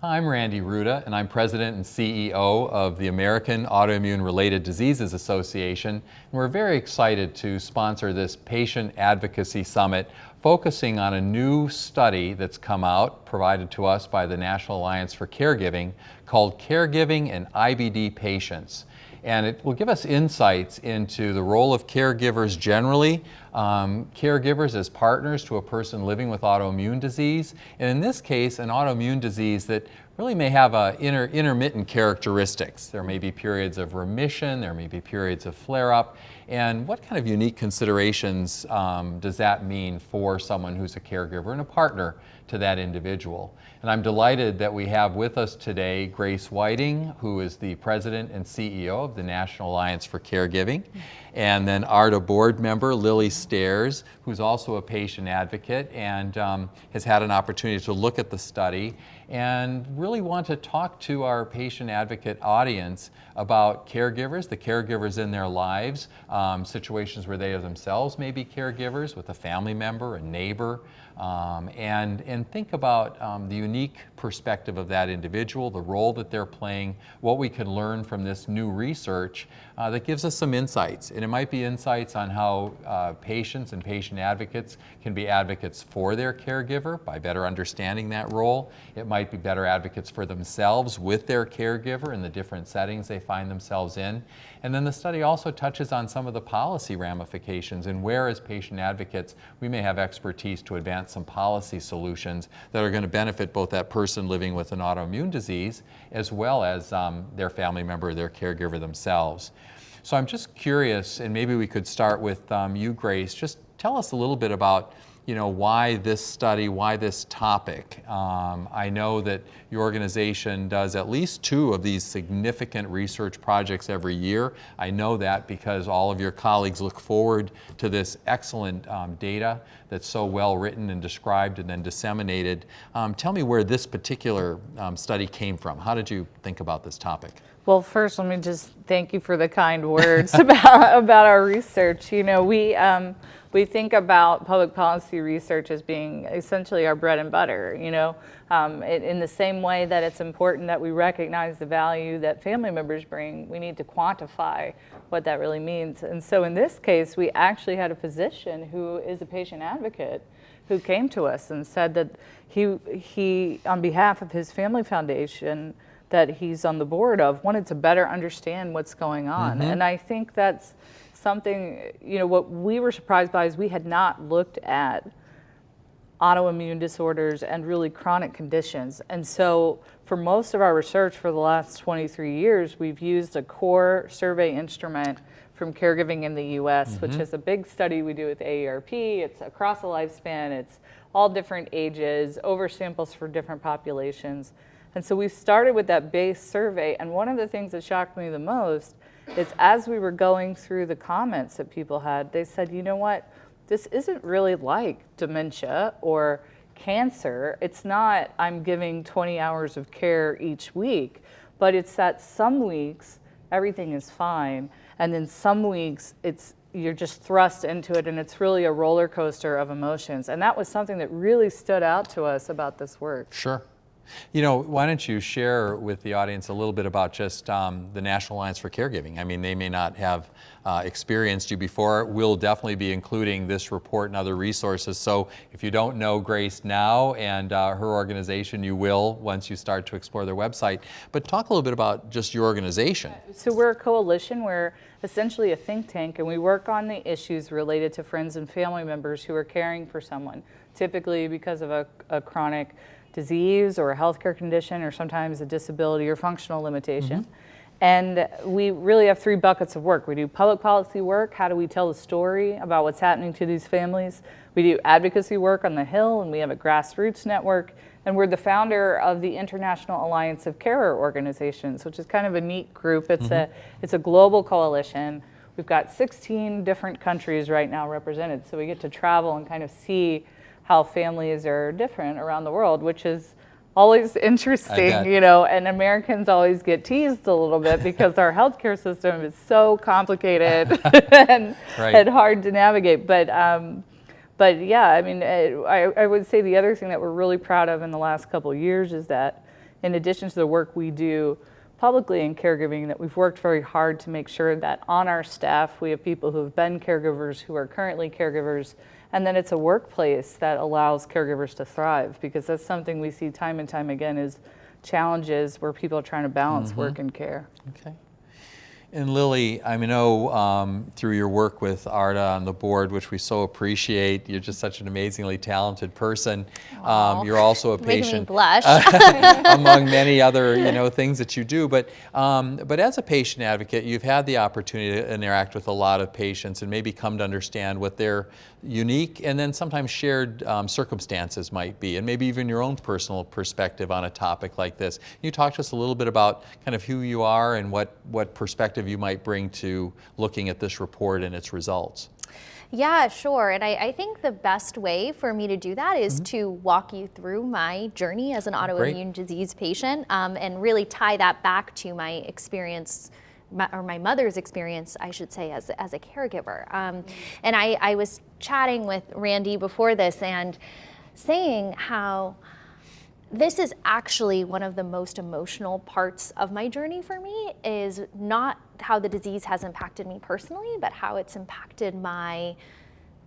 I'm Randy Ruda, and I'm President and CEO of the American Autoimmune Related Diseases Association. And we're very excited to sponsor this Patient Advocacy Summit, focusing on a new study that's come out, provided to us by the National Alliance for Caregiving, called Caregiving and Ibd Patients. And it will give us insights into the role of caregivers generally, caregivers as partners to a person living with autoimmune disease, and in this case, an autoimmune disease that really may have intermittent characteristics. There may be periods of remission, there may be periods of flare-up, and what kind of unique considerations does that mean for someone who's a caregiver and a partner to that individual? And I'm delighted that we have with us today Grace Whiting, who is the President and CEO of the National Alliance for Caregiving, and then AARDA board member Lily Stairs, who's also a patient advocate and has had an opportunity to look at the study and really want to talk to our patient advocate audience about caregivers, the caregivers in their lives, situations where they themselves may be caregivers with a family member, a neighbor, and think about the unique perspective of that individual, the role that they're playing, what we can learn from this new research that gives us some insights. And it might be insights on how patients and patient advocates can be advocates for their caregiver by better understanding that role. It might be better advocates for themselves with their caregiver in the different settings they find themselves in. And then the study also touches on some of the policy ramifications and where, as patient advocates, we may have expertise to advance some policy solutions that are going to benefit both that person living with an autoimmune disease as well as their family member or their caregiver themselves. So I'm just curious, and maybe we could start with you, Grace. Just tell us a little bit about why this study, why this topic. I know that your organization does at least 2 of these significant research projects every year. I know that because all of your colleagues look forward to this excellent data that's so well written and described and then disseminated. Tell me where this particular study came from. How did you think about this topic? Well, first, let me just thank you for the kind words about our research. We think about public policy research as being essentially our bread and butter, in the same way that it's important that we recognize the value that family members bring, we need to quantify what that really means. And so in this case, we actually had a physician who is a patient advocate who came to us and said that he on behalf of his family foundation that he's on the board of, wanted to better understand what's going on. And I think that's something, what we were surprised by is we had not looked at autoimmune disorders and really chronic conditions. And so for most of our research for the last 23 years, we've used a core survey instrument from Caregiving in the US, which is a big study we do with AARP. It's across the lifespan, it's all different ages, over samples for different populations. And so we started with that base survey, and one of the things that shocked me the most is as we were going through the comments that people had, they said, you know what, this isn't really like dementia or cancer. It's not, I'm giving 20 hours of care each week, but it's that some weeks everything is fine, and then some weeks you're just thrust into it, and it's really a roller coaster of emotions. And that was something that really stood out to us about this work. Sure. Why don't you share with the audience a little bit about just the National Alliance for Caregiving? I mean, they may not have experienced you before. We'll definitely be including this report and other resources. So if you don't know Grace now and her organization, you will once you start to explore their website. But talk a little bit about just your organization. So we're a coalition. We're essentially a think tank, and we work on the issues related to friends and family members who are caring for someone, typically because of a chronic disease or a healthcare condition, or sometimes a disability or functional limitation. And we really have 3 buckets of work. We do public policy work. How do we tell the story about what's happening to these families? We do advocacy work on the Hill, and we have a grassroots network. And we're the founder of the International Alliance of Carer Organizations, which is kind of a neat group. It's a global coalition. We've got 16 different countries right now represented, so we get to travel and kind of see how families are different around the world, which is always interesting, and Americans always get teased a little bit because our healthcare system is so complicated and hard to navigate. But yeah, I mean, I would say the other thing that we're really proud of in the last couple of years is that in addition to the work we do publicly in caregiving, that we've worked very hard to make sure that on our staff we have people who have been caregivers, who are currently caregivers, and then it's a workplace that allows caregivers to thrive, because that's something we see time and time again is challenges where people are trying to balance work and care. Okay. And Lily, I know through your work with AARDA on the board, which we so appreciate, you're just such an amazingly talented person. You're also a patient. Making me blush. Among many other things that you do. But as a patient advocate, you've had the opportunity to interact with a lot of patients and maybe come to understand what their unique and then sometimes shared circumstances might be, and maybe even your own personal perspective on a topic like this. Can you talk to us a little bit about kind of who you are and what perspective you might bring to looking at this report and its results? Yeah, sure. And I think the best way for me to do that is to walk you through my journey as an autoimmune disease patient, and really tie that back to my experience, or my mother's experience, I should say, as a caregiver. And I was chatting with Randy before this and saying how this is actually one of the most emotional parts of my journey for me, is not how the disease has impacted me personally, but how it's impacted my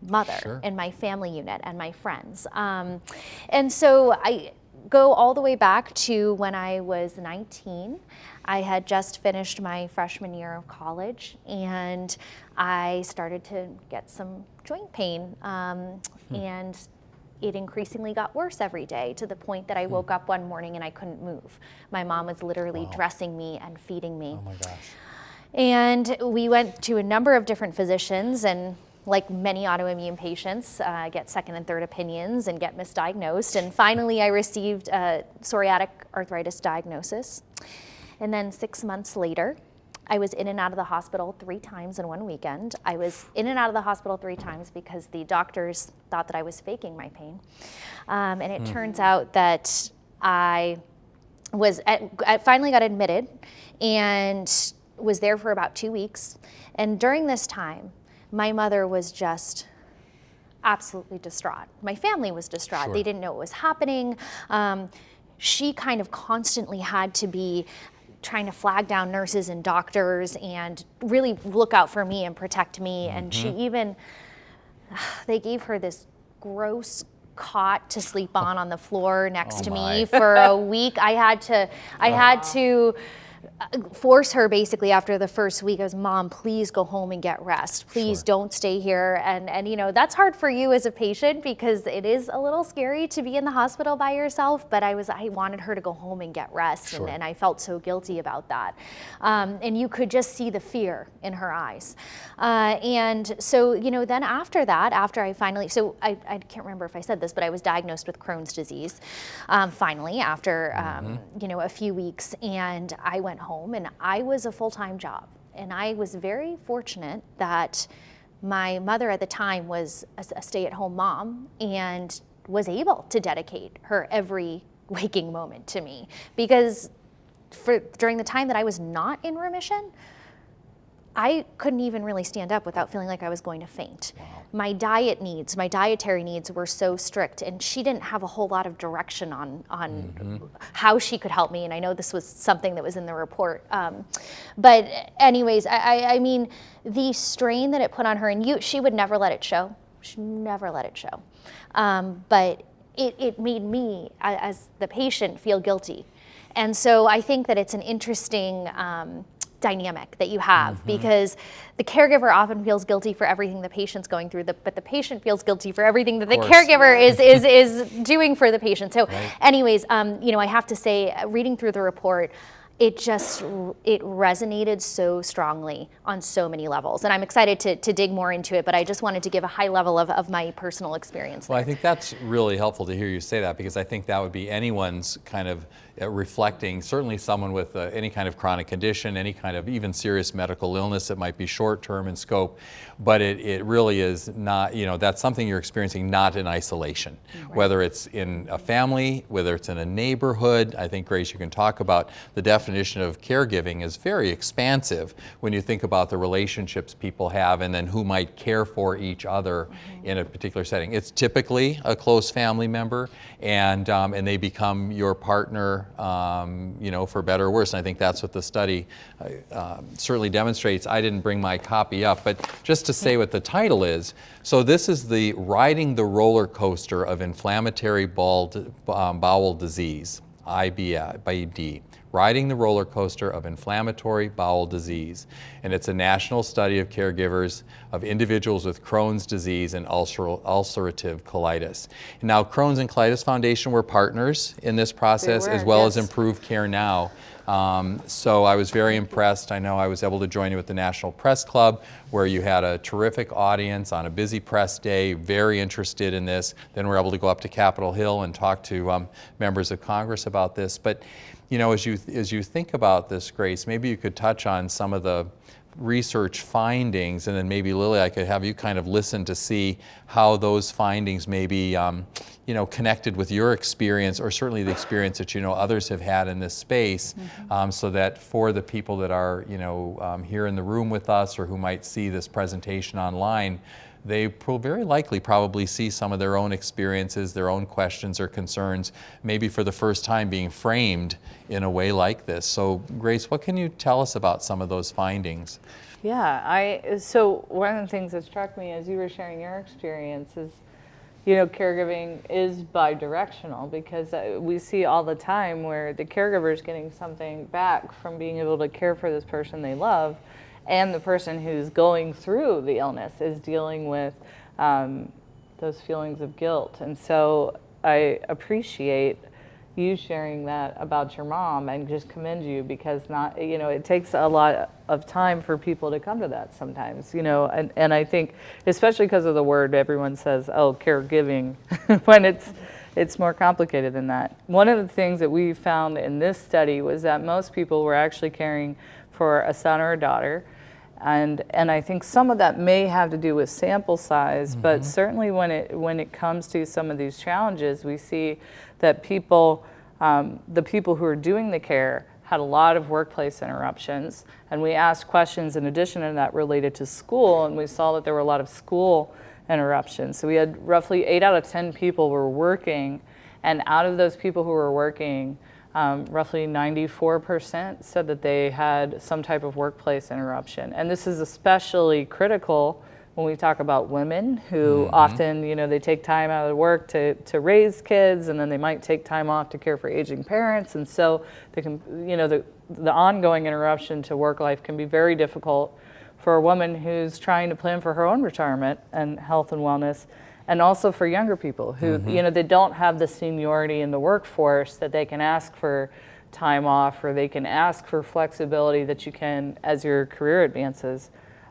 mother and my family unit and my friends. And so I go all the way back to when I was 19. I had just finished my freshman year of college, and I started to get some joint pain, and it increasingly got worse every day, to the point that I woke up one morning and I couldn't move. My mom was literally dressing me and feeding me. Oh my gosh. And we went to a number of different physicians, and like many autoimmune patients, get second and third opinions and get misdiagnosed. And finally I received a psoriatic arthritis diagnosis. And then 6 months later, I was in and out of the hospital 3 times in one weekend. I was in and out of the hospital 3 times because the doctors thought that I was faking my pain. And it turns out that I was finally got admitted and was there for about 2 weeks. And during this time, my mother was just absolutely distraught. My family was distraught. Sure. They didn't know what was happening. She kind of constantly had to be trying to flag down nurses and doctors and really look out for me and protect me. And she even, they gave her this gross cot to sleep on the floor next to me for a week. I had to force her basically after the first week. I was, Mom, please go home and get rest. Please don't stay here. And that's hard for you as a patient, because it is a little scary to be in the hospital by yourself, but I wanted her to go home and get rest. And I felt so guilty about that. And you could just see the fear in her eyes. And so, then after that, after I finally, so I can't remember if I said this, but I was diagnosed with Crohn's disease, finally, after, a few weeks, and I went home, and I was a full-time job. And I was very fortunate that my mother at the time was a stay-at-home mom and was able to dedicate her every waking moment to me, because during the time that I was not in remission, I couldn't even really stand up without feeling like I was going to faint. Wow. My dietary needs were so strict, and she didn't have a whole lot of direction on how she could help me. And I know this was something that was in the report. But anyways, I mean, the strain that it put on her, and she would never let it show. She never let it show. But it made me, as the patient, feel guilty. And so I think that it's an interesting dynamic that you have, because the caregiver often feels guilty for everything the patient's going through, but the patient feels guilty for everything that the caregiver is doing for the patient. So anyways, I have to say, reading through the report, it resonated so strongly on so many levels. And I'm excited to dig more into it, but I just wanted to give a high level of my personal experience. Well, I think that's really helpful to hear you say that, because I think that would be anyone's kind of reflecting, certainly someone with any kind of chronic condition, any kind of even serious medical illness that might be short-term in scope, but it really is not, that's something you're experiencing not in isolation. Whether it's in a family, whether it's in a neighborhood. I think, Grace, you can talk about the definition of caregiving is very expansive when you think about the relationships people have and then who might care for each other in a particular setting. It's typically a close family member, and they become your partner for better or worse. And I think that's what the study certainly demonstrates. I didn't bring my copy up, but just to say what the title is. So this is the Riding the Roller Coaster of Inflammatory Bowel Disease, IBD. Riding the Roller Coaster of Inflammatory Bowel Disease. And it's a national study of caregivers of individuals with Crohn's disease and ulcerative colitis. And now, Crohn's and Colitis Foundation were partners in this process, as well as Improve Care Now. So I was very impressed. I know I was able to join you at the National Press Club, where you had a terrific audience on a busy press day, very interested in this. Then we're able to go up to Capitol Hill and talk to members of Congress about this. But as you think about this, Grace, maybe you could touch on some of the research findings, and then maybe Lily, I could have you kind of listen to see how those findings may be connected with your experience, or certainly the experience that others have had in this space, so that for the people that are here in the room with us, or who might see this presentation online, they will very likely probably see some of their own experiences, their own questions or concerns, maybe for the first time being framed in a way like this. So Grace, what can you tell us about some of those findings? Yeah, so one of the things that struck me as you were sharing your experience is, caregiving is bi-directional, because we see all the time where the caregiver is getting something back from being able to care for this person they love, and the person who's going through the illness is dealing with those feelings of guilt. And so I appreciate you sharing that about your mom, and just commend you, because it takes a lot of time for people to come to that sometimes, and I think, especially because of the word, everyone says, oh, caregiving, when it's more complicated than that. One of the things that we found in this study was that most people were actually caring for a son or a daughter. And I think some of that may have to do with sample size, but certainly when it comes to some of these challenges, we see that the people who are doing the care had a lot of workplace interruptions. And we asked questions in addition to that related to school, and we saw that there were a lot of school interruptions. So we had roughly 8 out of 10 people were working, and out of those people who were working, roughly 94% said that they had some type of workplace interruption. And this is especially critical when we talk about women who often, they take time out of work to raise kids, and then they might take time off to care for aging parents. And so they can, the ongoing interruption to work life can be very difficult for a woman who's trying to plan for her own retirement and health and wellness. And also for younger people who, they don't have the seniority in the workforce that they can ask for time off, or they can ask for flexibility that you can as your career advances.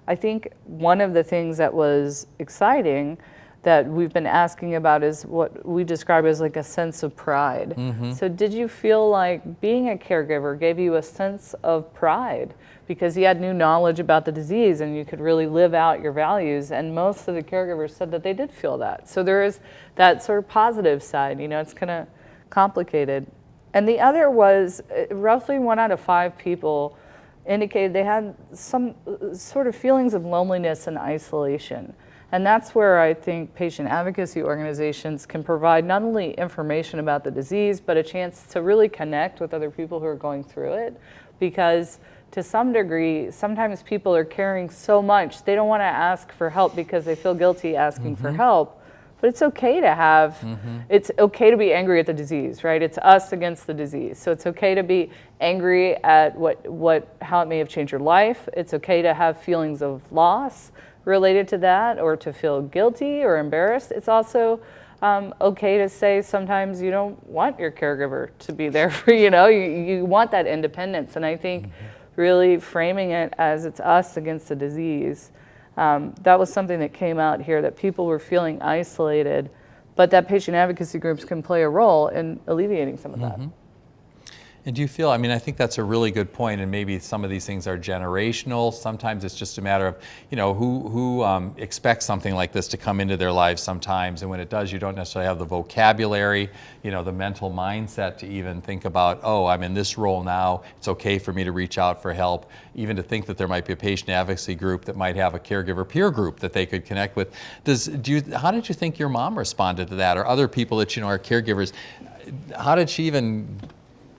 I think one of the things that was exciting that we've been asking about is what we describe as like a sense of pride. So did you feel like being a caregiver gave you a sense of pride because you had new knowledge about the disease and you could really live out your values? And most of the caregivers said that they did feel that. So there is that sort of positive side, it's kind of complicated. And the other was roughly 1 out of 5 people indicated they had some sort of feelings of loneliness and isolation. And that's where I think patient advocacy organizations can provide not only information about the disease, but a chance to really connect with other people who are going through it. Because to some degree, sometimes people are caring so much, they don't want to ask for help because they feel guilty asking for help. But it's okay to have, it's okay to be angry at the disease, right? It's us against the disease. So it's okay to be angry at how it may have changed your life. It's okay to have feelings of loss related to that, or to feel guilty or embarrassed. It's also okay to say sometimes you don't want your caregiver to be there for you want that independence. And I think really framing it as it's us against the disease, that was something that came out here, that people were feeling isolated, but that patient advocacy groups can play a role in alleviating some of that. And do you feel, I think that's a really good point, and maybe some of these things are generational. Sometimes it's just a matter of, who expects something like this to come into their lives sometimes, and when it does, you don't necessarily have the vocabulary, the mental mindset to even think about, oh, I'm in this role now, it's okay for me to reach out for help, even to think that there might be a patient advocacy group that might have a caregiver peer group that they could connect with. How did you think your mom responded to that, or other people that are caregivers? How did she even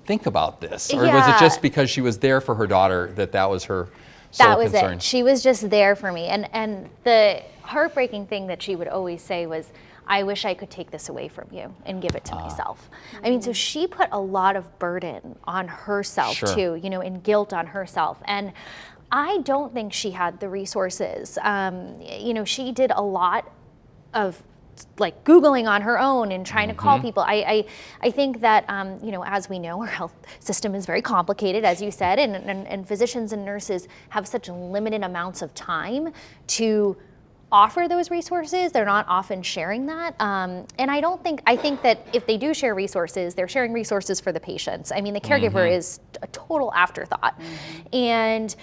think about this? Or was it just because she was there for her daughter that was her sole That was concern? it. She was just there for me. And the heartbreaking thing that she would always say was, I wish I could take this away from you and give it to myself. I mean, so she put a lot of burden on herself too, you know, and guilt on herself. And I don't think she had the resources. You know, she did a lot of like Googling on her own and trying to call people. I think that, you know, as we know, our health system is very complicated, as you said, and physicians and nurses have such limited amounts of time to offer those resources. They're not often sharing that. And I think that if they do share resources, they're sharing resources for the patients. I mean, the caregiver is a total afterthought. And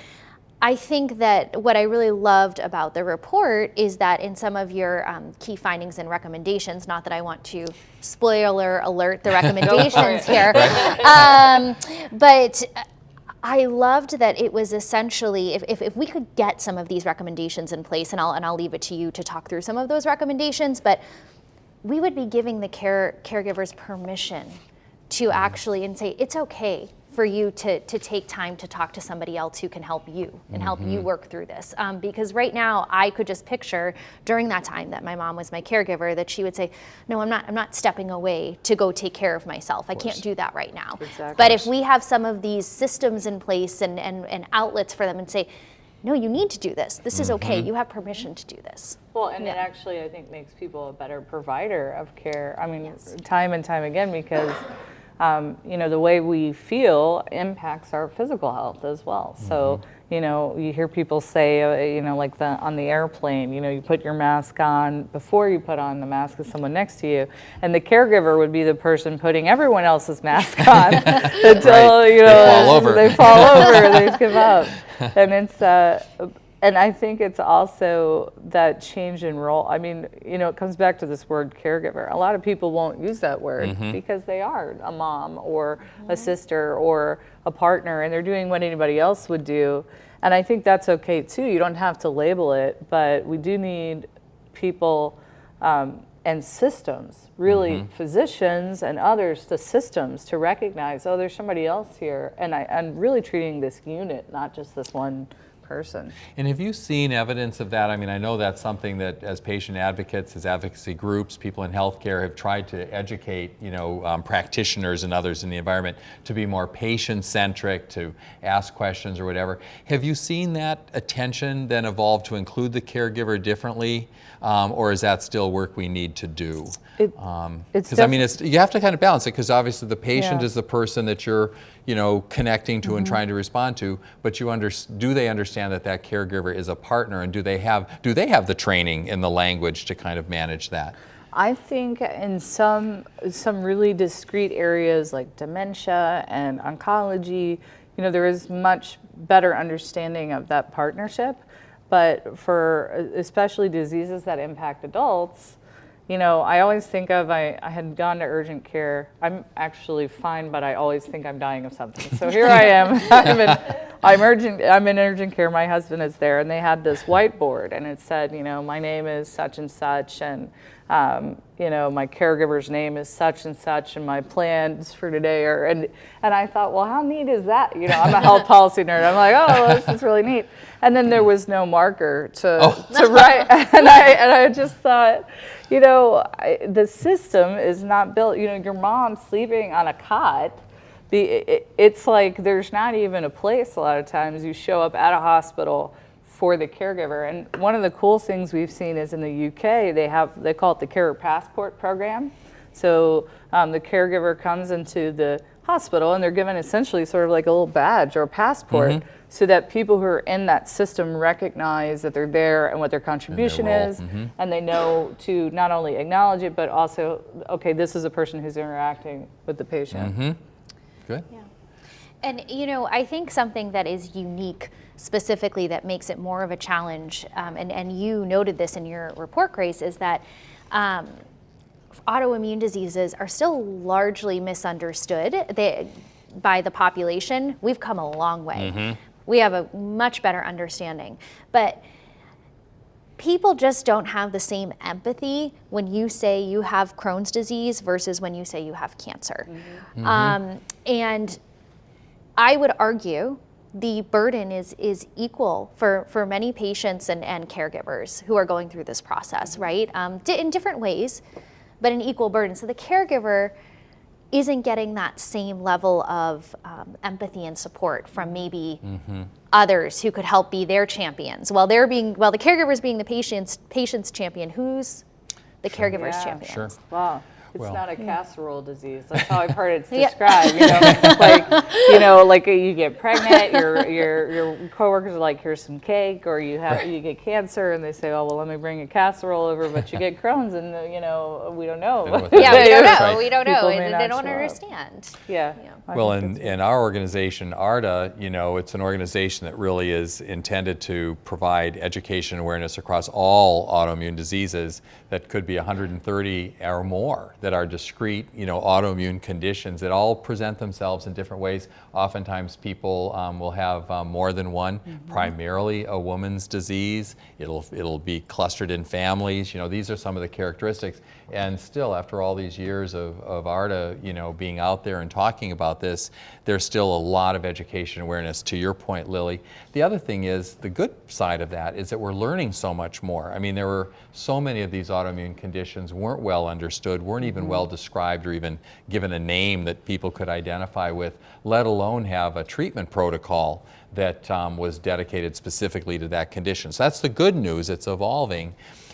I think that what I really loved about the report is that in some of your key findings and recommendations, not that I want to spoiler alert the recommendations here, but I loved that it was essentially, if we could get some of these recommendations in place, and I'll leave it to you to talk through some of those recommendations, but we would be giving the caregivers permission to actually and say, it's okay for you to take time to talk to somebody else who can help you and help you work through this. Because right now I could just picture during that time that my mom was my caregiver that she would say, no, I'm not stepping away to go take care of myself. I can't do that right now. Exactly. But if we have some of these systems in place and outlets for them and say, no, you need to do this. This is okay. You have permission to do this. Well, and it actually, I think, makes people a better provider of care. I mean, time and time again, because you know, the way we feel impacts our physical health as well. So, you know, you hear people say, you know, like on the airplane, you know, you put your mask on before you put on the mask of someone next to you, and the caregiver would be the person putting everyone else's mask on until, you know, they fall over, they give up. And it's, and I think it's also that change in role. I mean, you know, it comes back to this word caregiver. A lot of people won't use that word because they are a mom or a sister or a partner, and they're doing what anybody else would do. And I think that's okay too. You don't have to label it, but we do need people and systems, really physicians and others, the systems to recognize, oh, there's somebody else here. And I'm really treating this unit, not just this one person. And have you seen evidence of that? I mean, I know that's something that as patient advocates, as advocacy groups, people in healthcare have tried to educate, you know, practitioners and others in the environment to be more patient-centric, to ask questions or whatever. Have you seen that attention then evolve to include the caregiver differently, or is that still work we need to do? Because I mean, you have to kind of balance it, because obviously the patient is the person that you're, you know, connecting to and trying to respond to, but do they understand that that caregiver is a partner, and do they have the training and the language to kind of manage that? I think in some really discrete areas like dementia and oncology, you know, there is much better understanding of that partnership. But for especially diseases that impact adults, you know, I always think of, I had gone to urgent care. I'm actually fine, but I always think I'm dying of something. So here I am. I'm in urgent care. My husband is there, and they had this whiteboard, and it said, you know, my name is such and such, and you know, my caregiver's name is such and such, and my plans for today are, and I thought, well, how neat is that? You know, I'm a health policy nerd. I'm like, oh, well, this is really neat. And then there was no marker to write, and I just thought, you know, the system is not built. You know, your mom sleeping on a cot. It's like there's not even a place a lot of times. You show up at a hospital for the caregiver. And one of the cool things we've seen is in the UK, they call it the Carer Passport program. So the caregiver comes into the hospital and they're given essentially sort of like a little badge or a passport so that people who are in that system recognize that they're there and what their contribution is, and they know to not only acknowledge it, but also, okay, this is a person who's interacting with the patient. Good. Yeah. And, you know, I think something that is unique specifically that makes it more of a challenge, and you noted this in your report, Grace, is that autoimmune diseases are still largely misunderstood by the population. We've come a long way. We have a much better understanding. But people just don't have the same empathy when you say you have Crohn's disease versus when you say you have cancer. And I would argue the burden is equal for many patients and caregivers who are going through this process, right? In different ways, but an equal burden. So the caregiver isn't getting that same level of empathy and support from maybe others who could help be their champions. While the caregiver's being the patient's champion, who's the caregiver's champion? Sure. Wow. It's Well, not a casserole disease. That's how I've heard it described. Like you get pregnant, your coworkers are like, here's some cake, or you get cancer, and they say, oh well, let me bring a casserole over, but you get Crohn's, and we don't know. Yeah, we don't know. Right. We don't know. People may They not don't show up. understand. Yeah. Well, in our organization, AARDA, it's an organization that really is intended to provide education and awareness across all autoimmune diseases that could be 130 or more that are discrete, autoimmune conditions that all present themselves in different ways. Oftentimes people will have more than one, primarily a woman's disease. It'll be clustered in families. These are some of the characteristics. And still, after all these years of AARDA, being out there and talking about this, there's still a lot of education awareness. To your point, Lily, the other thing is, the good side of that is that we're learning so much more. I mean, there were so many of these autoimmune conditions weren't well understood, weren't even well described or even given a name that people could identify with, let alone have a treatment protocol that was dedicated specifically to that condition. So that's the good news, it's evolving.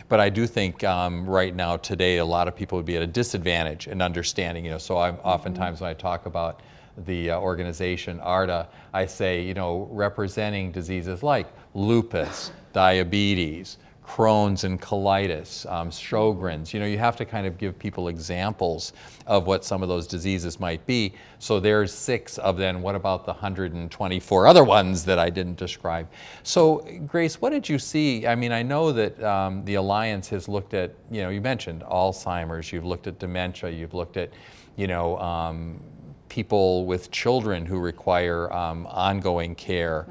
But I do think right now, today, a lot of people would be at a disadvantage in understanding, so I'm oftentimes when I talk about the organization AARDA, I say, representing diseases like lupus, diabetes, Crohn's and colitis, Sjogren's, you have to kind of give people examples of what some of those diseases might be. So there's 6 of them. What about the 124 other ones that I didn't describe? So Grace, what did you see? I mean, I know that the Alliance has looked at, you mentioned Alzheimer's, you've looked at dementia, you've looked at, people with children who require ongoing care.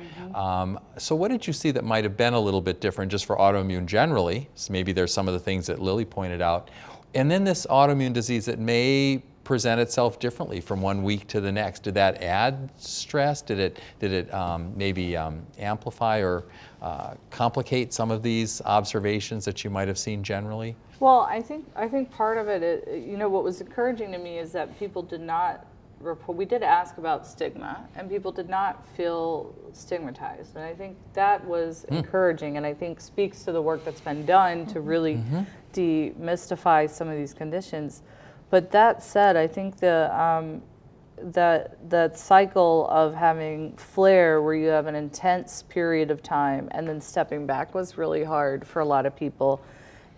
So what did you see that might have been a little bit different just for autoimmune generally? So maybe there's some of the things that Lily pointed out. And then this autoimmune disease that may present itself differently from one week to the next. Did that add stress? Did it maybe amplify or complicate some of these observations that you might have seen generally? Well, I think part of it, what was encouraging to me is that people did not report. We did ask about stigma, and people did not feel stigmatized, and I think that was encouraging, and I think speaks to the work that's been done to really demystify some of these conditions. But that said, I think that cycle of having flare where you have an intense period of time and then stepping back was really hard for a lot of people.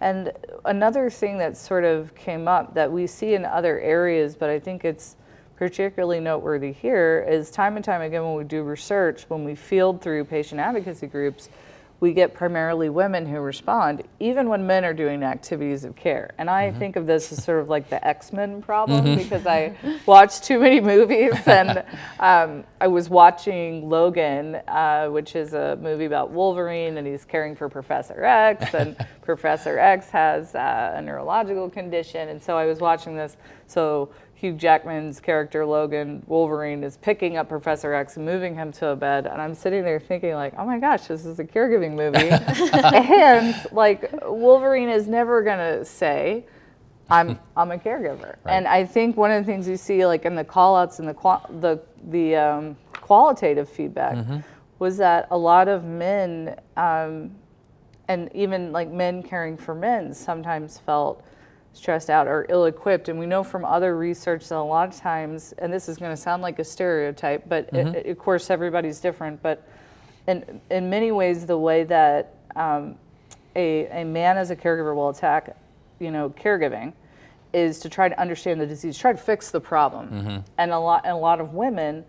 And another thing that sort of came up that we see in other areas, but I think it's particularly noteworthy here, is time and time again when we do research, when we field through patient advocacy groups, we get primarily women who respond, even when men are doing activities of care. And I think of this as sort of like the X-Men problem, because I watched too many movies, and I was watching Logan, which is a movie about Wolverine, and he's caring for Professor X, and Professor X has a neurological condition, and so I was watching this. So Hugh Jackman's character, Logan, Wolverine, is picking up Professor X and moving him to a bed, and I'm sitting there thinking like, oh my gosh, this is a caregiving movie. And like, Wolverine is never gonna say, I'm a caregiver. Right. And I think one of the things you see like in the call-outs and the qualitative feedback was that a lot of men, and even like men caring for men, sometimes felt stressed out or ill-equipped. And we know from other research that a lot of times, and this is going to sound like a stereotype, but of course everybody's different, but in many ways the way that a man as a caregiver will attack caregiving is to try to understand the disease, try to fix the problem. And a lot of women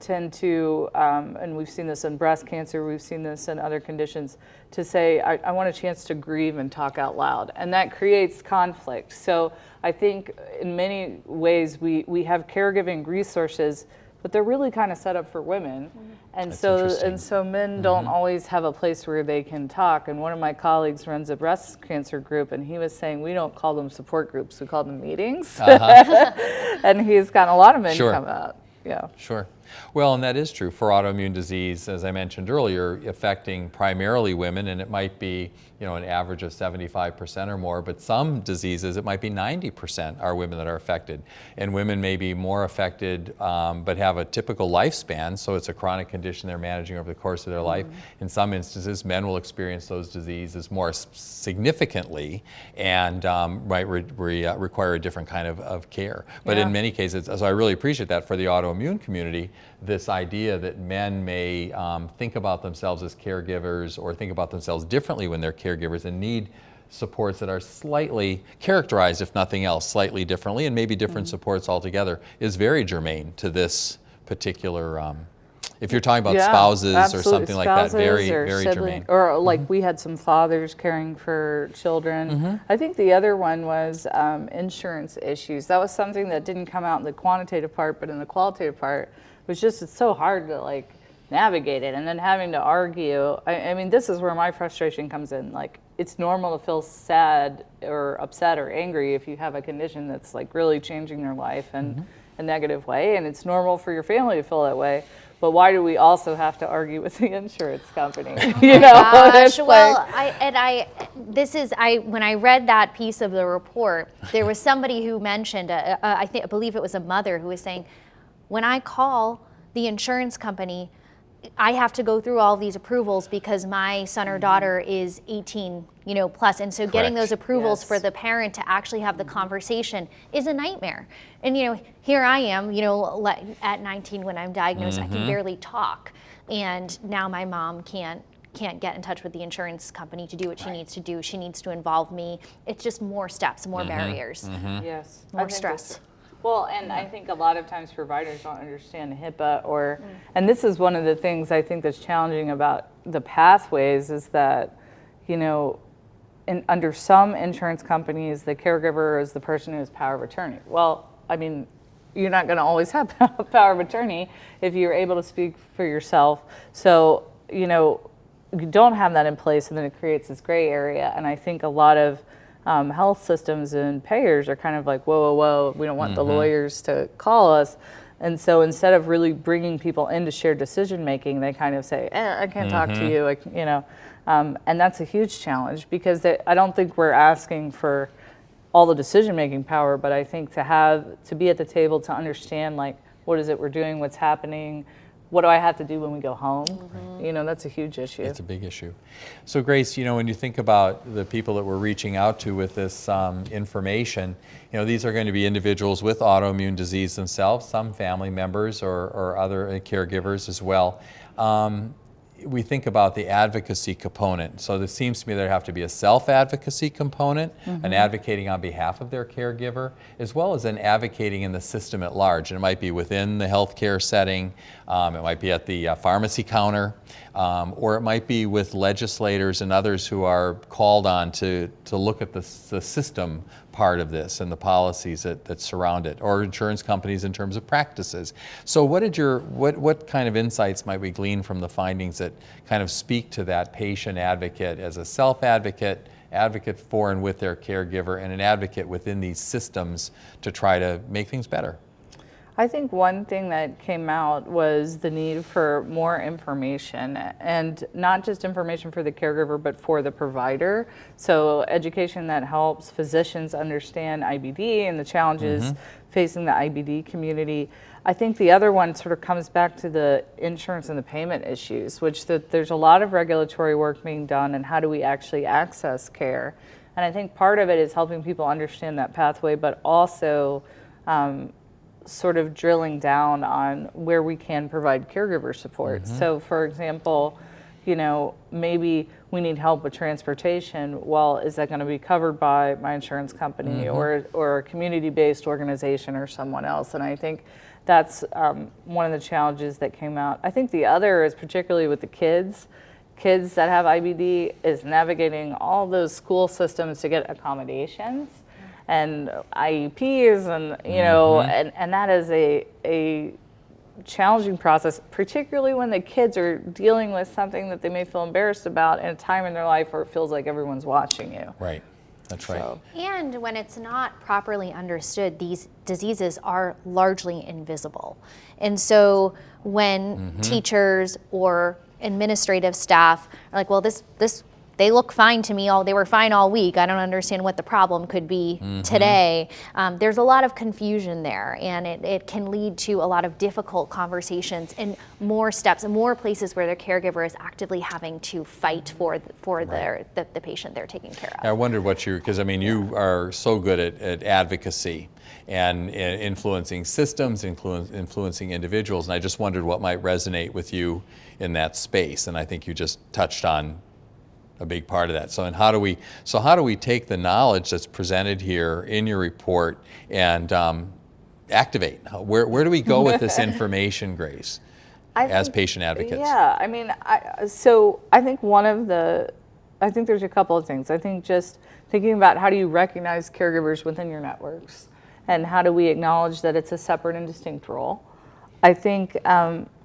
tend to, and we've seen this in breast cancer, we've seen this in other conditions, to say, I want a chance to grieve and talk out loud. And that creates conflict. So I think in many ways we have caregiving resources, but they're really kind of set up for women. And That's so interesting. men don't always have a place where they can talk. And one of my colleagues runs a breast cancer group, and he was saying we don't call them support groups, we call them meetings. And he's gotten a lot of men Sure. come out. Yeah. Sure. Well, and that is true for autoimmune disease, as I mentioned earlier, affecting primarily women, and it might be, an average of 75% or more, but some diseases, it might be 90% are women that are affected. And women may be more affected, but have a typical lifespan, so it's a chronic condition they're managing over the course of their life. In some instances, men will experience those diseases more significantly and might require a different kind of care. But in many cases, so I really appreciate that for the autoimmune community, this idea that men may think about themselves as caregivers or think about themselves differently when they're caregivers and need supports that are slightly characterized, if nothing else, slightly differently, and maybe different supports altogether, is very germane to this particular, if you're talking about spouses or something like that, very, very germane. Or like we had some fathers caring for children. I think the other one was insurance issues. That was something that didn't come out in the quantitative part, but in the qualitative part, it was just, it's so hard to navigate it, and then having to argue. I mean, this is where my frustration comes in. It's normal to feel sad or upset or angry if you have a condition that's really changing their life in a negative way, and it's normal for your family to feel that way. But why do we also have to argue with the insurance company? Gosh, well, when I read that piece of the report, there was somebody who mentioned, I believe it was a mother who was saying, when I call the insurance company, I have to go through all these approvals because my son or daughter is 18, plus. And so getting those approvals for the parent to actually have the conversation is a nightmare. And, here I am, at 19 when I'm diagnosed, I can barely talk. And now my mom can't get in touch with the insurance company to do what she needs to do. She needs to involve me. It's just more steps, more barriers. Yes. More stress. Well, and I think a lot of times providers don't understand HIPAA and this is one of the things I think that's challenging about the pathways is that, under some insurance companies, the caregiver is the person who has power of attorney. Well, I mean, you're not going to always have power of attorney if you're able to speak for yourself. So, you don't have that in place, and then it creates this gray area. And I think a lot of health systems and payers are kind of like, whoa, we don't want the lawyers to call us. And so instead of really bringing people into shared decision making, they kind of say, I can't talk to you, and that's a huge challenge because I don't think we're asking for all the decision making power, but I think to be at the table to understand what is it we're doing, what's happening, what do I have to do when we go home? That's a huge issue. It's a big issue. So Grace, when you think about the people that we're reaching out to with this information, these are going to be individuals with autoimmune disease themselves, some family members or other caregivers as well. We think about the advocacy component. So there seems to me there have to be a self-advocacy component, an advocating on behalf of their caregiver, as well as an advocating in the system at large. And it might be within the healthcare setting, it might be at the pharmacy counter, or it might be with legislators and others who are called on to look at the system part of this and the policies that surround it, or insurance companies in terms of practices. So what kind of insights might we glean from the findings that kind of speak to that patient advocate as a self-advocate, advocate for and with their caregiver, and an advocate within these systems to try to make things better? I think one thing that came out was the need for more information, and not just information for the caregiver, but for the provider. So education that helps physicians understand IBD and the challenges facing the IBD community. I think the other one sort of comes back to the insurance and the payment issues, which there's a lot of regulatory work being done, and how do we actually access care? And I think part of it is helping people understand that pathway, but also sort of drilling down on where we can provide caregiver support. So for example, maybe we need help with transportation. Well, is that going to be covered by my insurance company or a community-based organization or someone else? And I think that's one of the challenges that came out. I think the other is particularly with the kids that have IBD, is navigating all those school systems to get accommodations and IEPs, and and that is a challenging process, particularly when the kids are dealing with something that they may feel embarrassed about in a time in their life where it feels like everyone's watching you. Right. That's right. So, And when it's not properly understood, these diseases are largely invisible. And so when teachers or administrative staff are like, well, this they look fine to me, they were fine all week, I don't understand what the problem could be today. There's a lot of confusion there, and it can lead to a lot of difficult conversations and more steps and more places where their caregiver is actively having to fight for the patient they're taking care of. I wondered what because I mean, you are so good at advocacy and influencing systems, influencing individuals, and I just wondered what might resonate with you in that space, and I think you just touched on a big part of that. So, how do we take the knowledge that's presented here in your report and activate? Where do we go with this information, Grace, as patient advocates? Yeah, I mean, I think there's a couple of things. I think just thinking about how do you recognize caregivers within your networks, and how do we acknowledge that it's a separate and distinct role. I think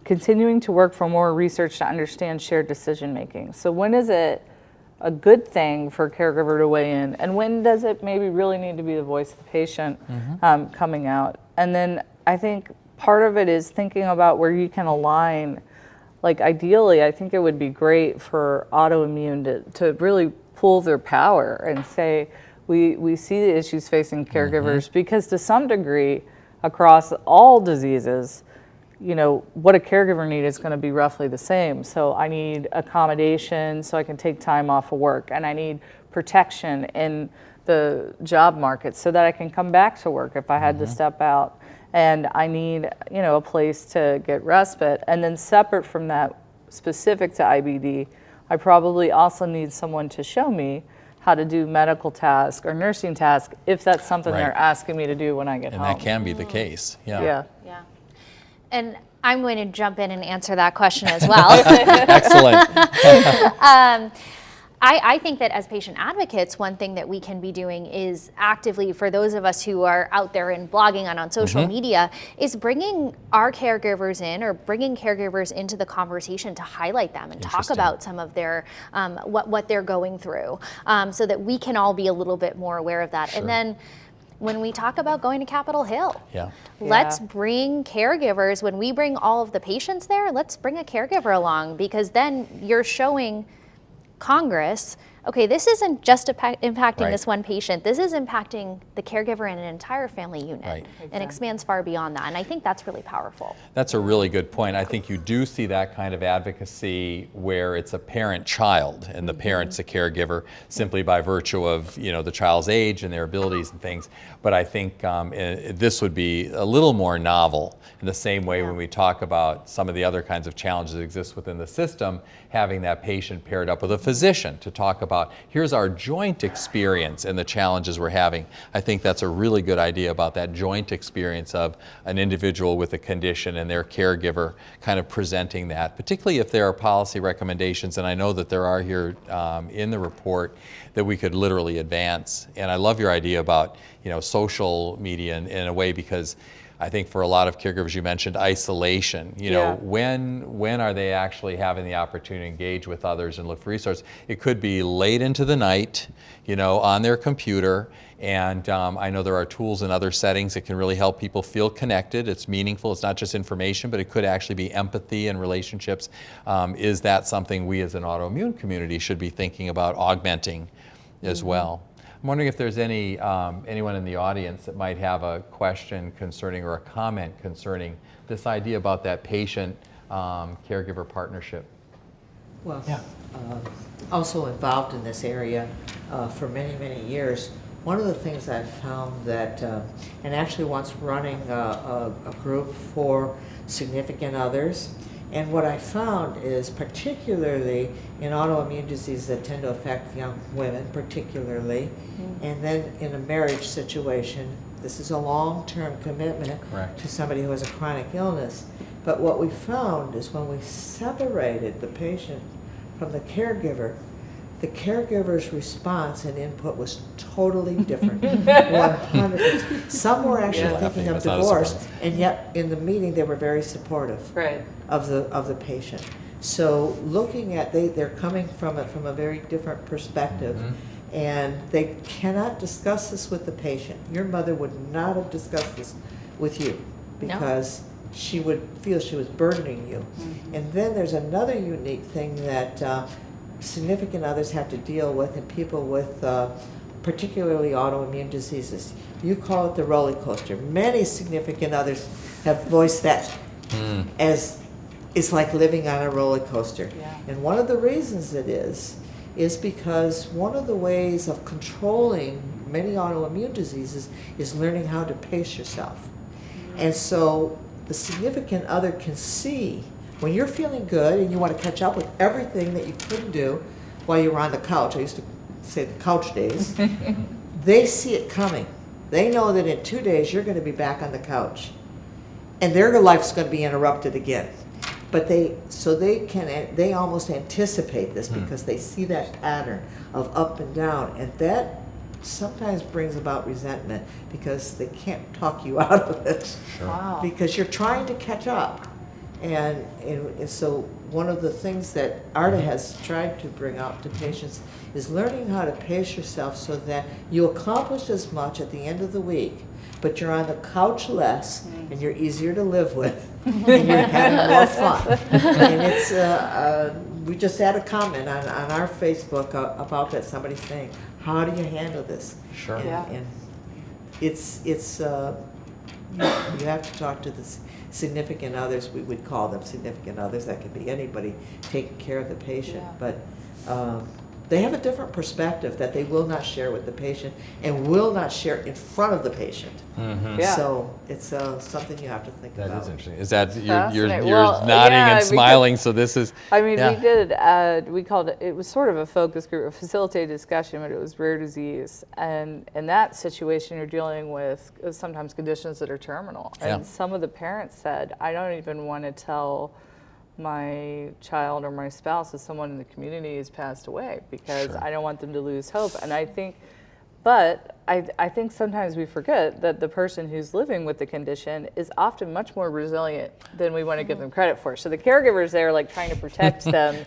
continuing to work for more research to understand shared decision making. So when is it a good thing for a caregiver to weigh in, and when does it maybe really need to be the voice of the patient coming out? And then I think part of it is thinking about where you can align. Like ideally, I think it would be great for Autoimmune to really pull their power and say, we see the issues facing caregivers, because to some degree, across all diseases, you know, what a caregiver needs is going to be roughly the same. So I need accommodation so I can take time off of work, and I need protection in the job market so that I can come back to work if I had to step out. And I need, you know, a place to get respite. And then separate from that, specific to IBD, I probably also need someone to show me how to do medical tasks or nursing tasks if that's something they're asking me to do when I get home. And that can be the case. Yeah. And I'm going to jump in and answer that question as well. Excellent. I think that as patient advocates, one thing that we can be doing is actively, for those of us who are out there and blogging on social media, is bringing our caregivers in, or bringing caregivers into the conversation to highlight them and talk about some of their, what they're going through, so that we can all be a little bit more aware of that. Sure. And then when we talk about going to Capitol Hill, let's bring caregivers. When we bring all of the patients there, let's bring a caregiver along, because then you're showing Congress, okay, this isn't just impacting this one patient, this is impacting the caregiver and an entire family unit, and expands far beyond that. And I think that's really powerful. That's a really good point. I think you do see that kind of advocacy where it's a parent-child, and the parent's a caregiver simply by virtue of, you know, the child's age and their abilities and things. But I think this would be a little more novel in the same way when we talk about some of the other kinds of challenges that exist within the system, having that patient paired up with a physician to talk about, here's our joint experience and the challenges we're having. I think that's a really good idea about that joint experience of an individual with a condition and their caregiver kind of presenting that, particularly if there are policy recommendations, and I know that there are here in the report, that we could literally advance. And I love your idea about, you know, social media in a way, because I think for a lot of caregivers, you mentioned isolation. You know, when are they actually having the opportunity to engage with others and look for resources? It could be late into the night, you know, on their computer. And I know there are tools in other settings that can really help people feel connected. It's meaningful. It's not just information, but it could actually be empathy and relationships. Is that something we as an autoimmune community should be thinking about augmenting as well? I'm wondering if there's anyone in the audience that might have a question concerning, or a comment concerning, this idea about that patient caregiver partnership. Well, also involved in this area for many, many years. One of the things I've found that, and actually once running a group for significant others, and what I found is, particularly in autoimmune diseases that tend to affect young women particularly, and then in a marriage situation, this is a long-term commitment to somebody who has a chronic illness. But what we found is when we separated the patient from the caregiver, the caregiver's response and input was totally different. 100%. Some were actually thinking of divorce, and yet in the meeting they were very supportive of the patient. So looking at, they're coming from a very different perspective, and they cannot discuss this with the patient. Your mother would not have discussed this with you because she would feel she was burdening you. And then there's another unique thing that significant others have to deal with, and people with particularly autoimmune diseases. You call it the roller coaster. Many significant others have voiced that as it's like living on a roller coaster. And one of the reasons it is because one of the ways of controlling many autoimmune diseases is learning how to pace yourself. And so the significant other can see when you're feeling good and you want to catch up with everything that you couldn't do while you were on the couch. I used to say the couch days. They see it coming. They know that in 2 days you're going to be back on the couch, and their life's going to be interrupted again. But they almost anticipate this because they see that pattern of up and down, and that sometimes brings about resentment because they can't talk you out of it. Wow. Because you're trying to catch up. And so one of the things that AARDA has tried to bring out to patients is learning how to pace yourself so that you accomplish as much at the end of the week, but you're on the couch less, and you're easier to live with, and you're having more fun. And it's, we just had a comment on our Facebook about that, somebody saying, how do you handle this? Sure. And it's you have to talk to the significant others. We would call them significant others. That could be anybody taking care of the patient. But they have a different perspective that they will not share with the patient and will not share in front of the patient. So it's something you have to think about. That is interesting. Is that you're Well, nodding yeah, and smiling? So this is. I mean, we did. We called it. It was sort of a focus group, a facilitated discussion, but it was rare disease. And in that situation, you're dealing with sometimes conditions that are terminal. And some of the parents said, "I don't even want to tell my child or my spouse that someone in the community has passed away because I don't want them to lose hope." And I think. But I think sometimes we forget that the person who's living with the condition is often much more resilient than we want to give them credit for. So the caregiver's there like trying to protect them.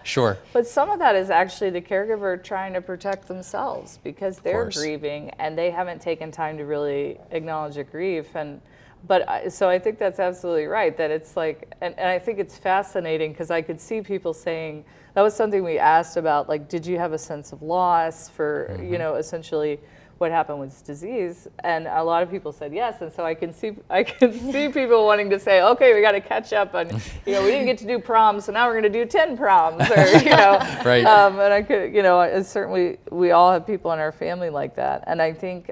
But some of that is actually the caregiver trying to protect themselves because they're grieving and they haven't taken time to really acknowledge the grief. So I think that's absolutely right, that it's like, and I think it's fascinating because I could see people saying, that was something we asked about, like, did you have a sense of loss for, you know, essentially what happened with this disease? And a lot of people said yes, and so I can see people wanting to say, okay, we got to catch up on, you know, we didn't get to do prom, so now we're going to do 10 proms, or, you know. And I could, you know, it's certainly, we all have people in our family like that. And I think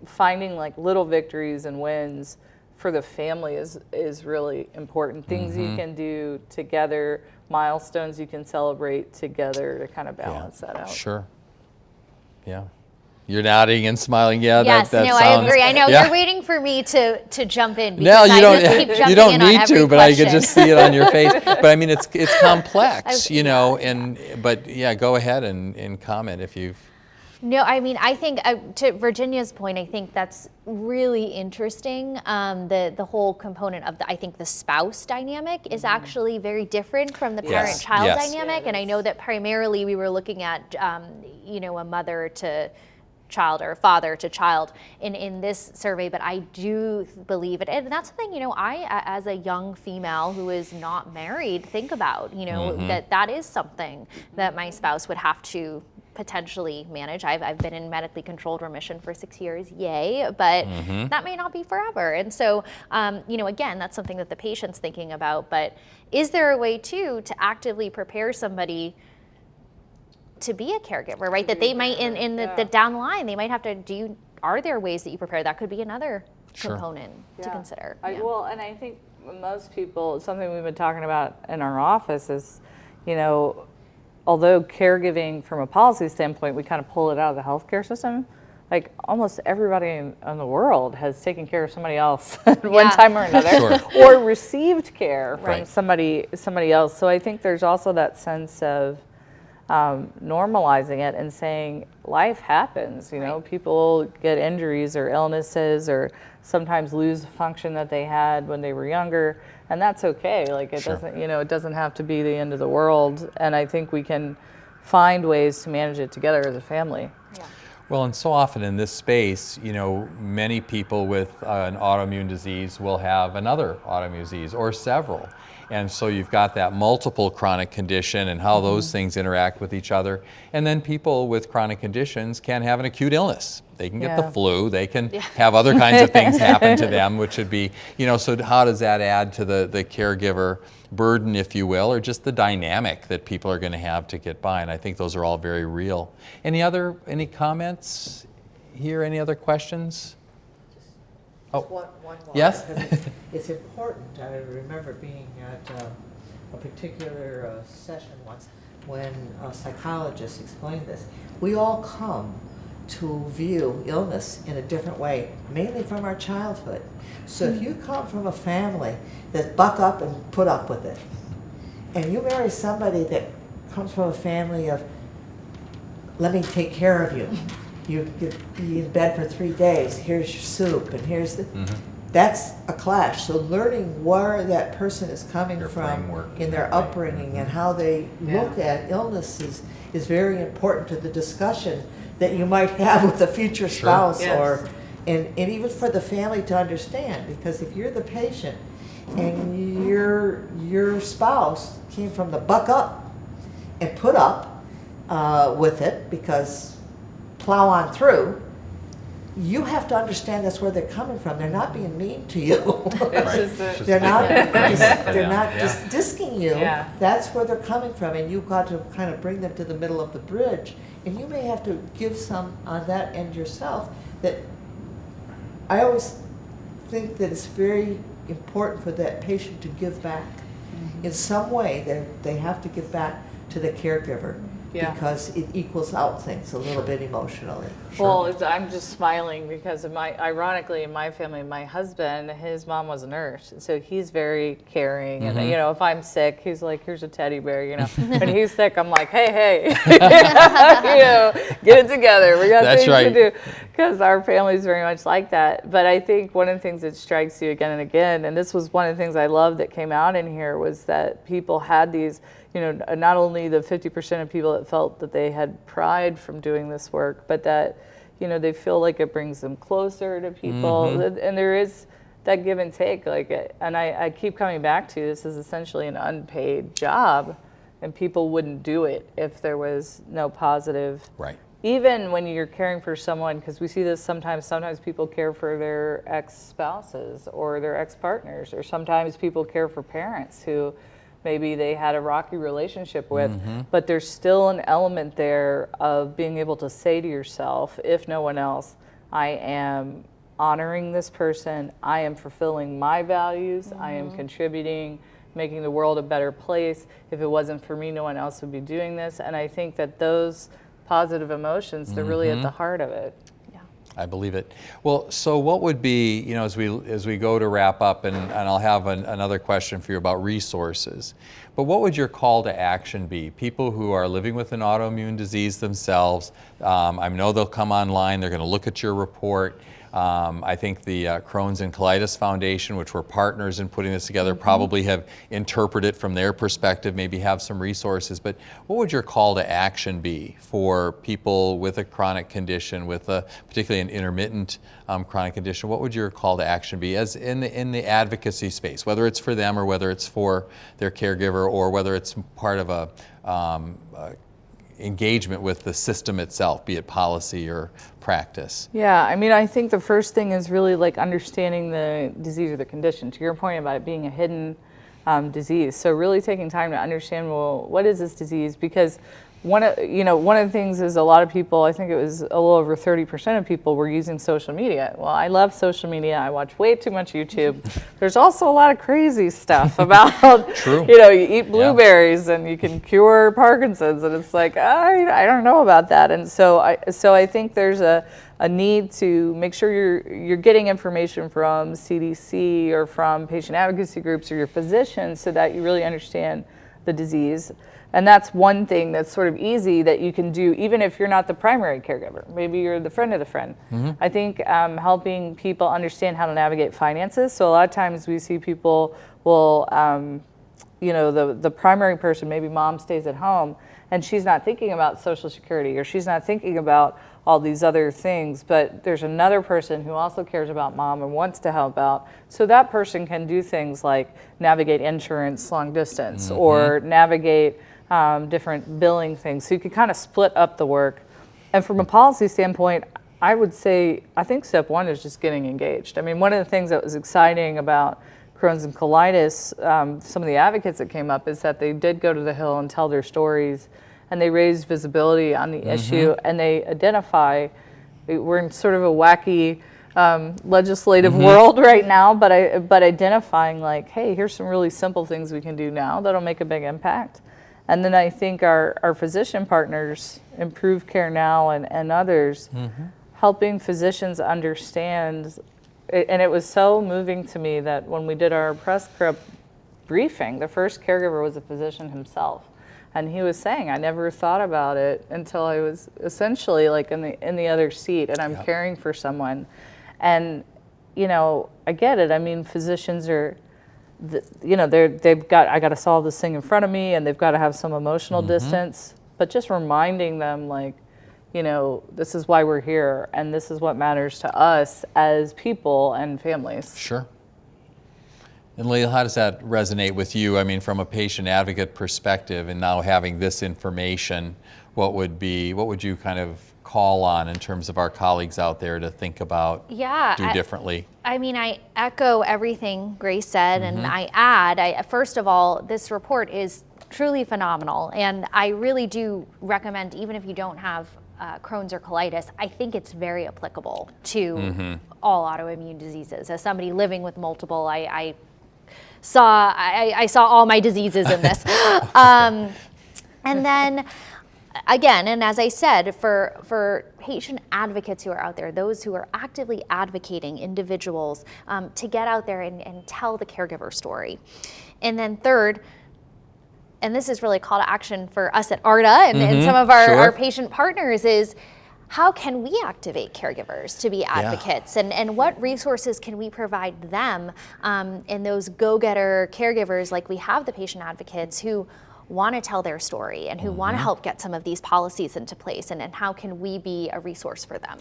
finding like little victories and wins for the family is really important. Things you can do together, milestones you can celebrate together to kind of balance that out. You're nodding and smiling. Yes, that no, sounds, I agree. I know you're waiting for me to jump in. No, you don't. I just keep jumping you don't in on need every to, but I could question. just see it on your face. But I mean, it's complex, you know. But go ahead and comment if you've. No, I mean, I think to Virginia's point, I think that's really interesting. The whole component of I think the spouse dynamic is actually very different from the parent-child dynamic. And I know that primarily we were looking at, you know, a mother to child or a father to child in this survey, but I do believe it. And that's something, you know, I, as a young female who is not married, think about, you know, that is something that my spouse would have to potentially manage. I've been in medically controlled remission for 6 years, yay, but that may not be forever. And so, you know, again, that's something that the patient's thinking about, but is there a way too to actively prepare somebody to be a caregiver, right? That they might, in the down the line, they might have to are there ways that you prepare? That could be another component to consider. Well, and I think most people, something we've been talking about in our office is, you know, although caregiving from a policy standpoint, we kind of pull it out of the healthcare system, like almost everybody in the world has taken care of somebody else at one time or another, or received care from somebody else. So I think there's also that sense of normalizing it and saying life happens, you know, people get injuries or illnesses or sometimes lose the function that they had when they were younger, and that's okay. Like it doesn't, you know, it doesn't have to be the end of the world, and I think we can find ways to manage it together as a family. Yeah. Well, and so often in this space, you know, many people with an autoimmune disease will have another autoimmune disease or several. And so you've got that multiple chronic condition and how those things interact with each other. And then people with chronic conditions can have an acute illness. They can get the flu, they can have other kinds of things happen to them, which would be, you know, so how does that add to the caregiver burden, if you will, or just the dynamic that people are going to have to get by? And I think those are all very real. Any comments here? Any other questions? One Yes? because it's important. I remember being at a particular session once when a psychologist explained this. We all come to view illness in a different way, mainly from our childhood. So if you come from a family that buck up and put up with it, and you marry somebody that comes from a family of, let me take care of you. You could be in bed for 3 days, here's your soup, and here's the, that's a clash. So learning where that person is coming Their from framework. in their upbringing and how they look at illnesses is very important to the discussion that you might have with a future spouse or, and even for the family to understand, because if you're the patient and your spouse came from the buck up and put up with it because plow on through, you have to understand that's where they're coming from. They're not being mean to you. They're not just disking you. Yeah. That's where they're coming from, and you've got to kind of bring them to the middle of the bridge. And you may have to give some on that end yourself. That I always think that it's very important for that patient to give back. In some way, they have to give back to the caregiver. Yeah. Because it equals out things a little bit emotionally. Well, I'm just smiling because of ironically, in my family, my husband, his mom was a nurse. So he's very caring. And, you know, if I'm sick, he's like, here's a teddy bear, you know. When he's sick, I'm like, hey, you know, get it together. We got things to do. Because our family is very much like that. But I think one of the things that strikes you again and again, and this was one of the things I loved that came out in here, was that people had these, you know, not only the 50% of people that felt that they had pride from doing this work, but that, you know, they feel like it brings them closer to people. And there is that give and take. And I keep coming back to this is essentially an unpaid job, and people wouldn't do it if there was no positive. Right. Even when you're caring for someone, because we see this sometimes people care for their ex-spouses or their ex-partners, or sometimes people care for parents who maybe they had a rocky relationship with, but there's still an element there of being able to say to yourself, if no one else, I am honoring this person, I am fulfilling my values, I am contributing, making the world a better place. If it wasn't for me, no one else would be doing this. And I think that those positive emotions, they're really at the heart of it. I believe it. Well, so what would be, you know, as we go to wrap up, and I'll have another question for you about resources, but what would your call to action be? People who are living with an autoimmune disease themselves, I know they'll come online, they're going to look at your report. I think the Crohn's and Colitis Foundation, which were partners in putting this together, probably have interpreted it from their perspective, maybe have some resources. But what would your call to action be for people with a chronic condition, with particularly an intermittent chronic condition? What would your call to action be as in the advocacy space, whether it's for them or whether it's for their caregiver or whether it's part of a engagement with the system itself, be it policy or practice? Yeah, I mean, I think the first thing is really like understanding the disease or the condition. To your point about it being a hidden disease. So really taking time to understand, well, what is this disease? Because one of the things is a lot of people, I think it was a little over 30% of people were using social media. Well, I love social media. I watch way too much YouTube. There's also a lot of crazy stuff about, True. You know, you eat blueberries and you can cure Parkinson's, and it's like, I don't know about that. And so I think there's a need to make sure you're getting information from CDC or from patient advocacy groups or your physicians so that you really understand the disease. And that's one thing that's sort of easy that you can do even if you're not the primary caregiver. Maybe you're the friend of the friend. I think helping people understand how to navigate finances. So a lot of times we see people will, you know, the primary person, maybe mom stays at home and she's not thinking about Social Security, or she's not thinking about all these other things, but there's another person who also cares about mom and wants to help out. So that person can do things like navigate insurance long distance, or navigate different billing things. So you can kind of split up the work. And from a policy standpoint, I would say, I think step one is just getting engaged. I mean, one of the things that was exciting about Crohn's and colitis, some of the advocates that came up, is that they did go to the Hill and tell their stories, and they raised visibility on the issue, and they identify, we're in sort of a wacky legislative world right now, but identifying like, hey, here's some really simple things we can do now that'll make a big impact. And then I think our physician partners, Improve Care Now and others, helping physicians understand. And it was so moving to me that when we did our press briefing, the first caregiver was a physician himself. And he was saying, I never thought about it until I was essentially like in the other seat, and I'm caring for someone. And, you know, I get it. I mean, physicians are, you know, I got to solve this thing in front of me, and they've got to have some emotional distance. But just reminding them, like, you know, this is why we're here, and this is what matters to us as people and families. Sure. And Leila, how does that resonate with you? I mean, from a patient advocate perspective, and now having this information, what would you kind of call on in terms of our colleagues out there to think about, do differently? I mean, I echo everything Grace said, and I add, first of all, this report is truly phenomenal, and I really do recommend, even if you don't have Crohn's or colitis, I think it's very applicable to all autoimmune diseases. As somebody living with multiple, I saw all my diseases in this. And then again, and as I said, for patient advocates who are out there, those who are actively advocating individuals, to get out there and tell the caregiver story. And then third, and this is really a call to action for us at AARDA and some of our patient partners, is how can we activate caregivers to be advocates, and what resources can we provide them, and those go-getter caregivers, like we have the patient advocates who want to tell their story and who want to help get some of these policies into place, and how can we be a resource for them?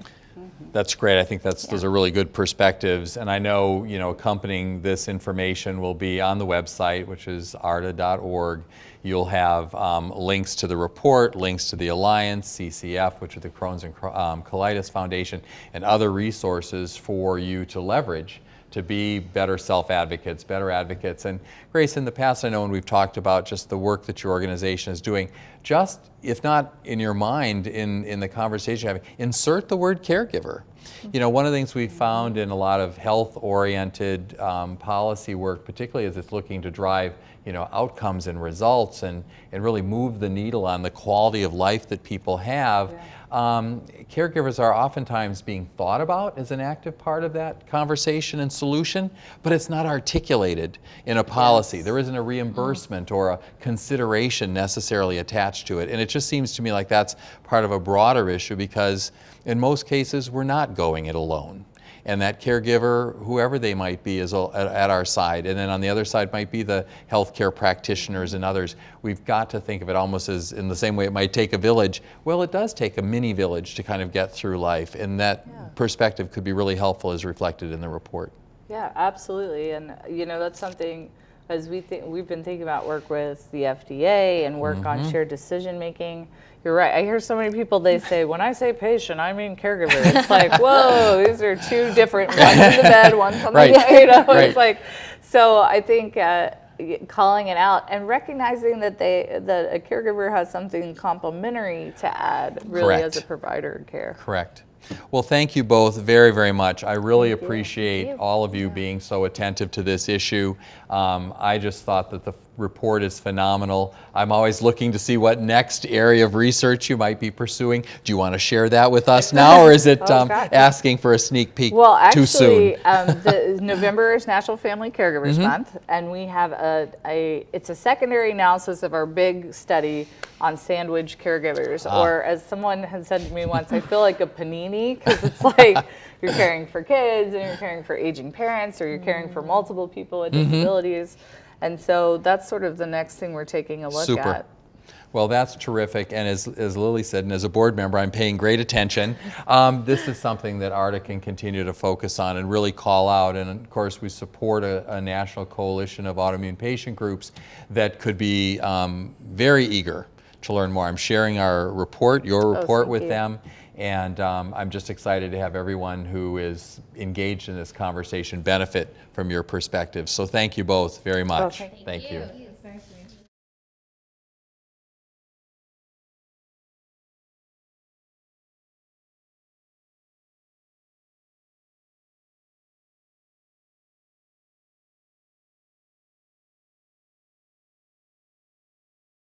That's great. I think those are really good perspectives. And I know, you know, accompanying this information will be on the website, which is aarda.org. You'll have links to the report, links to the Alliance, CCF, which is the Crohn's and Colitis Foundation, and other resources for you to leverage to be better self-advocates, better advocates. And Grace, in the past, I know when we've talked about just the work that your organization is doing, just, if not in your mind, in the conversation you're having, insert the word caregiver. You know, one of the things we've found in a lot of health-oriented policy work, particularly as it's looking to drive, you know, outcomes and results and really move the needle on the quality of life that people have, caregivers are oftentimes being thought about as an active part of that conversation and solution, but it's not articulated in a policy. There isn't a reimbursement or a consideration necessarily attached to it. And it just seems to me like that's part of a broader issue, because in most cases we're not going it alone. And that caregiver, whoever they might be, is at our side. And then on the other side might be the healthcare practitioners and others. We've got to think of it almost as, in the same way it might take a village. Well, it does take a mini village to kind of get through life. And that perspective could be really helpful, as reflected in the report. Yeah, absolutely. And, you know, that's something, as we've been thinking about work with the FDA and work on shared decision making. You're right. I hear so many people, they say, when I say patient, I mean caregiver. It's like, whoa, these are two different, one's in the bed, one's on the, you know, it's like, so I think calling it out and recognizing that that a caregiver has something complementary to add, really, as a provider of care. Correct. Well, thank you both very, very much. I really appreciate all of you being so attentive to this issue. I just thought that report is phenomenal. I'm always looking to see what next area of research you might be pursuing. Do you want to share that with us now, or is it asking for a sneak peek Well, actually, too soon? November is National Family Caregivers Month, and we have it's a secondary analysis of our big study on sandwich caregivers, or as someone had said to me once, I feel like a panini, because it's like you're caring for kids, and you're caring for aging parents, or you're caring for multiple people with disabilities. And so that's sort of the next thing we're taking a look at. Well, that's terrific, and as Lily said, and as a board member, I'm paying great attention. This is something that AARDA can continue to focus on and really call out, and of course we support a national coalition of autoimmune patient groups that could be very eager to learn more. I'm sharing our report, your report with them, and I'm just excited to have everyone who is engaged in this conversation benefit from your perspective. So thank you both very much. Okay. Thank you.